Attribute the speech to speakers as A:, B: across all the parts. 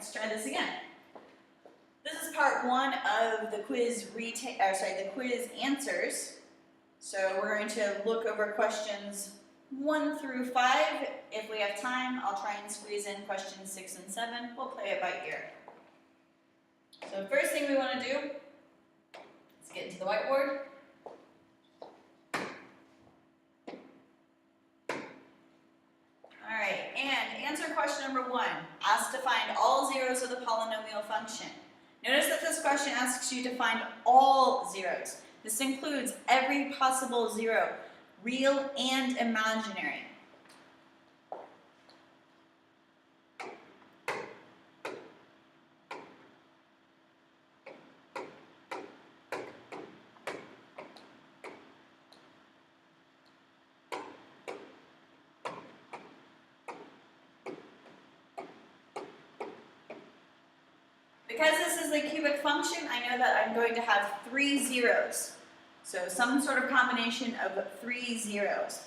A: let's try this again. This is part one of the quiz the quiz answers. So we're going to look over questions 1 through 5. If we have time, I'll try and squeeze in questions 6 and 7. We'll play it by ear. So the first thing we want to do is get into the whiteboard. Alright, and answer question number 1. Asked to find all zeros of the polynomial function. Notice that this question asks you to find all zeros. This includes every possible zero, real and imaginary. Because this is a cubic function, I know that I'm going to have 3 zeros. So some sort of combination of 3 zeros.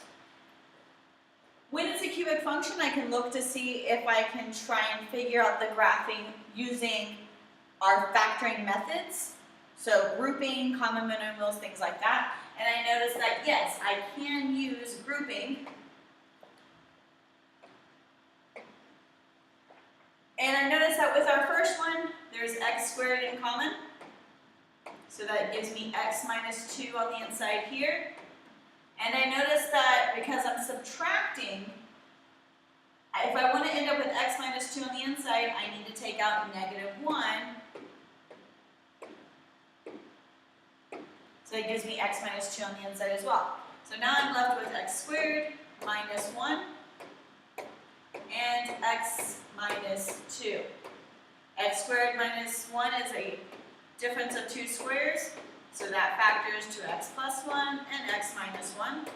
A: When it's a cubic function, I can look to see if I can try and figure out the graphing using our factoring methods. So grouping, common monomials, things like that. And I notice that yes, I can use grouping. And I notice that with our first one, there's x squared in common. So that gives me x minus 2 on the inside here. And I notice that because I'm subtracting, if I want to end up with x minus 2 on the inside, I need to take out negative 1. So that gives me x minus 2 on the inside as well. So now I'm left with x squared minus 1 and x minus 2. X squared minus 1 is a difference of 2 squares, so that factors to x plus 1 and x minus 1.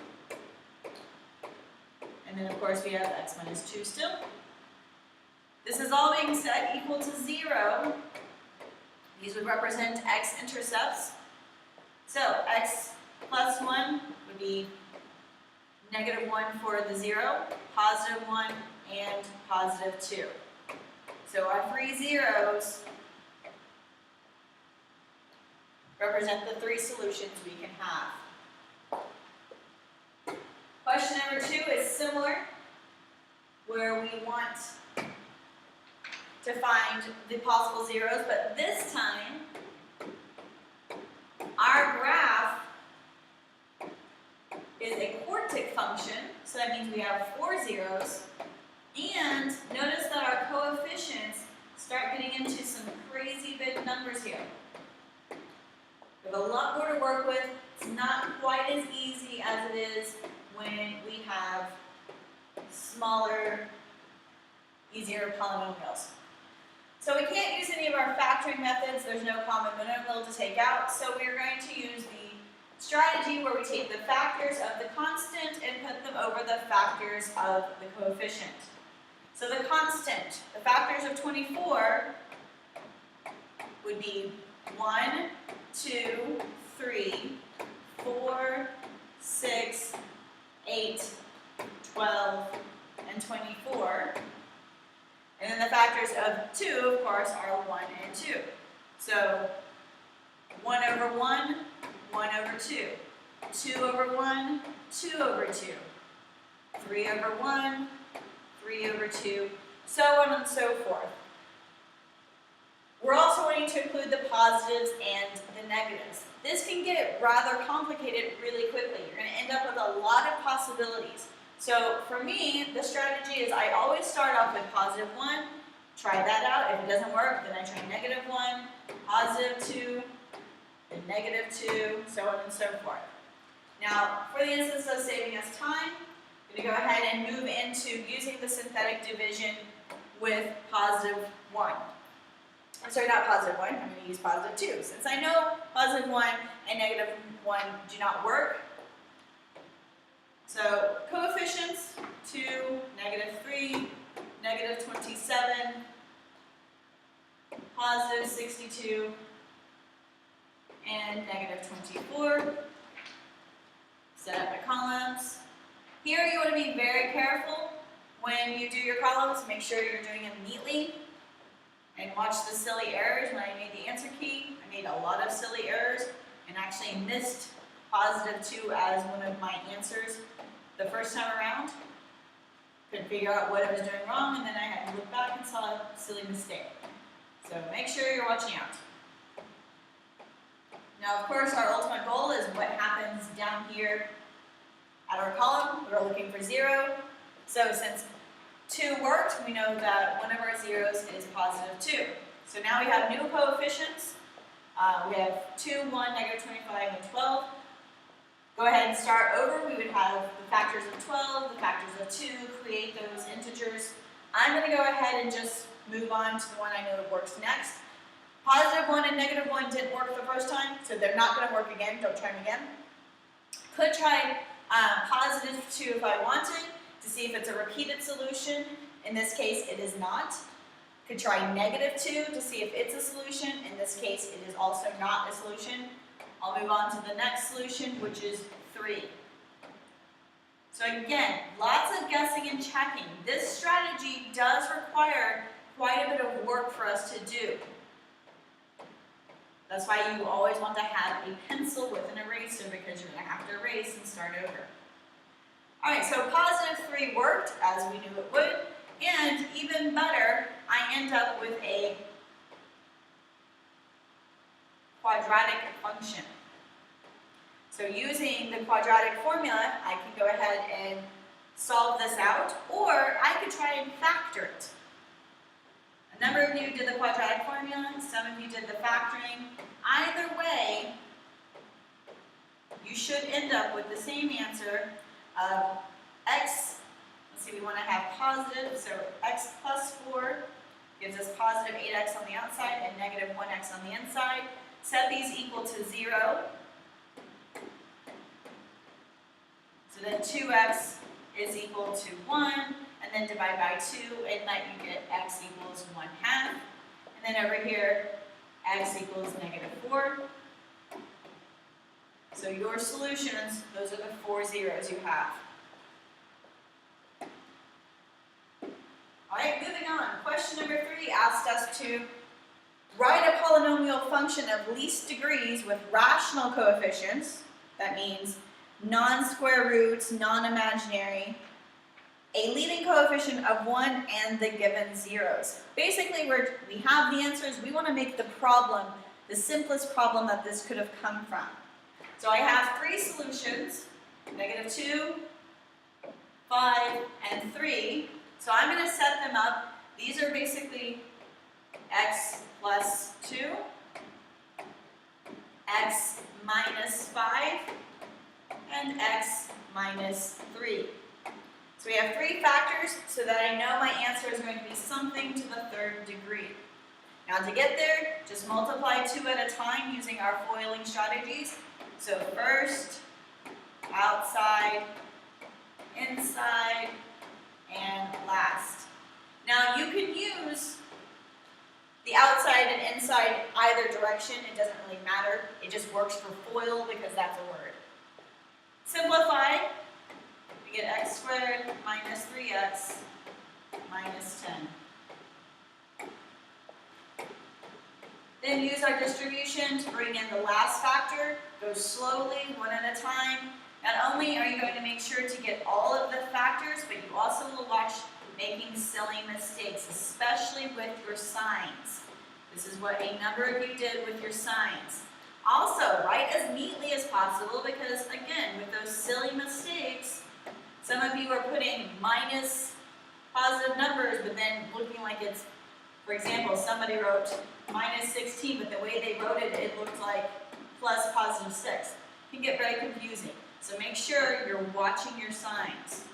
A: And then of course we have x minus 2 still. This is all being set equal to 0. These would represent x-intercepts. So x plus 1 would be negative 1 for the 0, positive 1, and positive 2. So our 3 zeros represent the 3 solutions we can have. Question number 2 is similar, where we want to find the possible zeros, but this time our graph is a quartic function, so that means we have 4 zeros. And notice that our coefficients start getting into some crazy big numbers here. We have a lot more to work with. It's not quite as easy as it is when we have smaller, easier polynomials. So we can't use any of our factoring methods. There's no common monomial to take out. So we're going to use the strategy where we take the factors of the constant and put them over the factors of the coefficient. So the constant, the factors of 24 would be 1, 2, 3, 4, 6, 8, 12, and 24. And then the factors of 2, of course, are 1 and 2. So 1 over 1, 1 over 2. 2 over 1, 2 over 2. 3 over 1, 3 over 2, so on and so forth. We're also going to include the positives and the negatives. This can get rather complicated really quickly. You're going to end up with a lot of possibilities. So for me, the strategy is I always start off with positive 1, try that out. If it doesn't work, then I try negative 1, positive 2, and negative 2, so on and so forth. Now, for the instance of saving us time, I'm going to go ahead and move into using the synthetic division with positive 1. I'm sorry, not positive 1, I'm going to use positive 2. Since I know positive 1 and negative 1 do not work. So coefficients 2, negative 3, negative 27, positive 62, and negative 24. Set up my columns. Here you want to be very careful when you do your columns. Make sure you're doing them neatly watch the silly errors when I made the answer key. I made a lot of silly errors and actually missed positive 2 as one of my answers the first time around. Couldn't figure out what I was doing wrong, and then I had to look back and saw a silly mistake. So make sure you're watching out. Now, of course, our ultimate goal is what happens down here at our column. We're looking for 0. So since 2 worked, we know that one of our zeros is positive 2. So now we have new coefficients. We have 2, 1, negative 25, and 12. Go ahead and start over. We would have the factors of 12, the factors of 2, create those integers. I'm going to go ahead and just move on to the one I know works next. Positive 1 and negative 1 didn't work the first time, so they're not going to work again. Don't try them again. Could try positive 2 if I wanted to see if it's a repeated solution. In this case, it is not. Could try negative 2 to see if it's a solution. In this case, it is also not a solution. I'll move on to the next solution, which is 3. So again, lots of guessing and checking. This strategy does require quite a bit of work for us to do. That's why you always want to have a pencil with an eraser, because you're going to have to erase and start over. Alright, so positive 3 worked, as we knew it would, and even better, I end up with a quadratic function. So using the quadratic formula, I can go ahead and solve this out, or I could try and factor it. A number of you did the quadratic formula, some of you did the factoring. Either way, you should end up with the same answer of x, let's see, we want to have positive, so x plus 4 gives us positive 8x on the outside and negative 1x on the inside. Set these equal to 0. So then 2x is equal to 1, and then divide by 2, and let you get x equals 1/2. And then over here, x equals negative 4. So your solutions, those are the 4 zeros you have. Alright, moving on. Question number 3 asked us to write a polynomial function of least degrees with rational coefficients. That means non-square roots, non-imaginary, a leading coefficient of 1 and the given zeros. Basically, we have the answers. We want to make the problem the simplest problem that this could have come from. So I have 3 solutions, negative 2, 5, and 3. So I'm going to set them up. These are basically x plus 2, x minus 5, and x minus 3. So we have 3 factors so that I know my answer is going to be something to the 3rd degree. Now to get there, just multiply 2 at a time using our FOILing strategies. So first, outside, inside, and last. Now you can use the outside and inside either direction. It doesn't really matter. It just works for FOIL because that's a word. Simplify. We get x squared minus 3x minus 10. Then use our distribution to bring in the last factor. Go slowly, one at a time. Not only are you going to make sure to get all of the factors, but you also will watch making silly mistakes, especially with your signs. This is what a number of you did with your signs. Also, write as neatly as possible because, again, with those silly mistakes, some of you are putting minus positive numbers, but then looking like it's, for example, somebody wrote minus 16, but the way they wrote it, it looked like plus positive 6. It can get very confusing. So make sure you're watching your signs.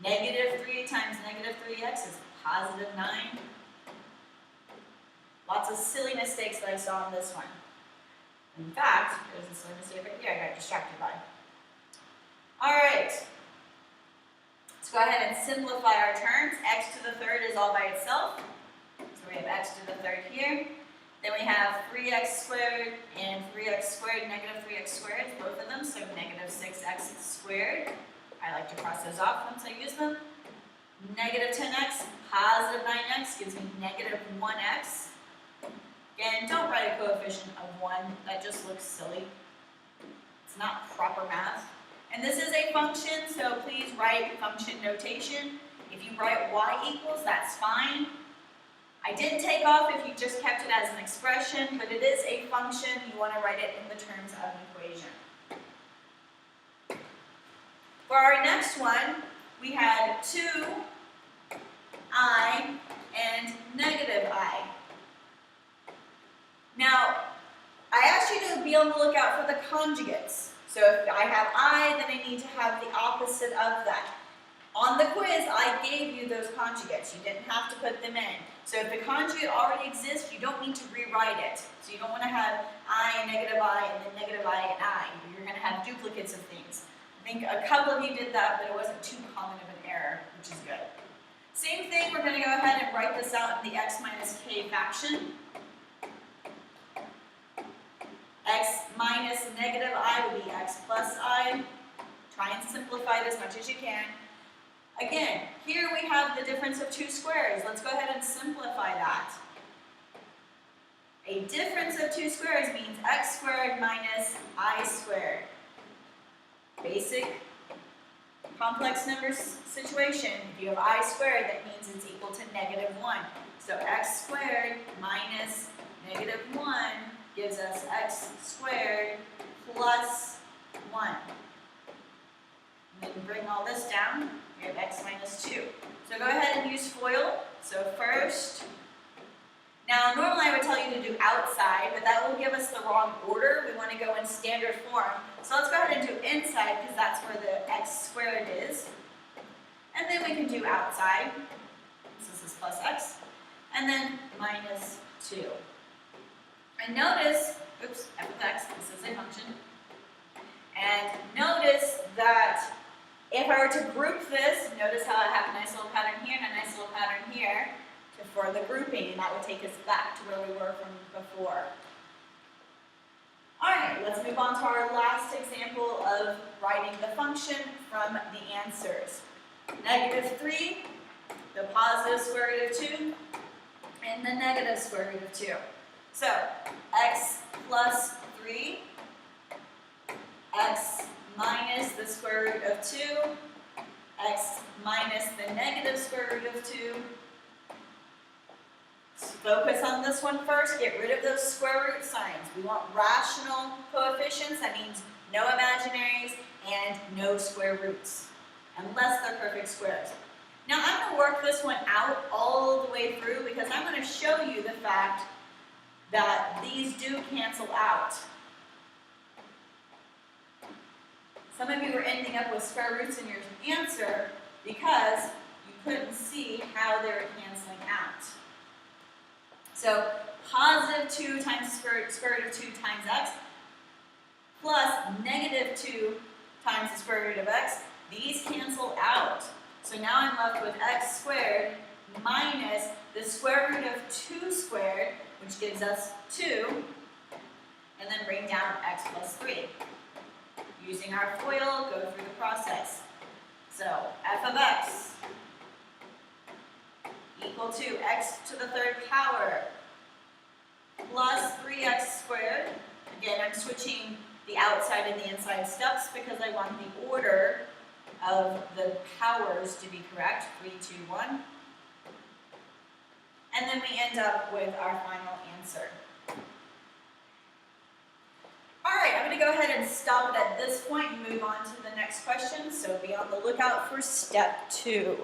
A: Negative 3 times negative 3x is positive 9. Lots of silly mistakes that I saw in this one. In fact, there's a silly mistake right here I got distracted by. Alright. Let's go ahead and simplify our terms. X to the 3rd is all by itself. So we have x to the 3rd here. Then we have 3x squared and 3x squared, negative 3x squared, both of them, so negative 6x squared. I like to cross those off once I use them. Negative 10x, positive 9x gives me negative 1x. Again, don't write a coefficient of 1. That just looks silly. It's not proper math. And this is a function, so please write function notation. If you write y equals, that's fine. I did take off if you just kept it as an expression, but it is a function. You want to write it in the terms of an equation. For our next one, we had 2I and negative I. Now, I asked you to be on the lookout for the conjugates. So if I have I, then I need to have the opposite of that. On the quiz, I gave you those conjugates. You didn't have to put them in. So if the conjugate already exists, you don't need to rewrite it. So you don't want to have I, negative I, and then negative I and I. You're going to have duplicates of things. I think a couple of you did that, but it wasn't too common of an error, which is good. Same thing, we're going to go ahead and write this out in the x minus k fraction. X minus negative I would be x plus I. Try and simplify it as much as you can. Again, here we have the difference of two squares. Let's go ahead and simplify that. A difference of two squares means x squared minus I squared. Basic complex numbers situation. If you have I squared, that means it's equal to negative 1. So x squared minus negative 1 gives us x squared plus 1. And then bring all this down. We have x minus 2. So go ahead and use FOIL. So first, now normally I would tell you to do outside, but that will give us the wrong order. We want to go in standard form. So let's go ahead and do inside because that's where the x squared is. And then we can do outside. So this is plus x. And then minus 2. And notice, oops, f of x, this is a function. And notice that if I were to group this, notice how I have a nice little pattern here and a nice little pattern here for the grouping, and that would take us back to where we were from before. Alright, let's move on to our last example of writing the function from the answers. Negative 3, the positive square root of 2, and the negative square root of 2. So, x plus 3, x minus the square root of 2, x minus the negative square root of 2. Focus on this one first. Get rid of those square root signs. We want rational coefficients. That means no imaginaries and no square roots, unless they're perfect squares. Now I'm going to work this one out all the way through because I'm going to show you the fact that these do cancel out. Some of you are ending up with square roots in your answer because you couldn't see how they were canceling out. So positive 2 times the square root of 2 times x plus negative 2 times the square root of x, these cancel out. So now I'm left with x squared minus the square root of 2 squared, which gives us 2, and then bring down x plus 3. Using our FOIL, go through the process. So f of x equal to x to the third power plus 3x squared. Again, I'm switching the outside and the inside steps because I want the order of the powers to be correct. 3, 2, 1. And then we end up with our final answer. Alright, I'm going to go ahead and stop it at this point and move on to the next question. So be on the lookout for step 2.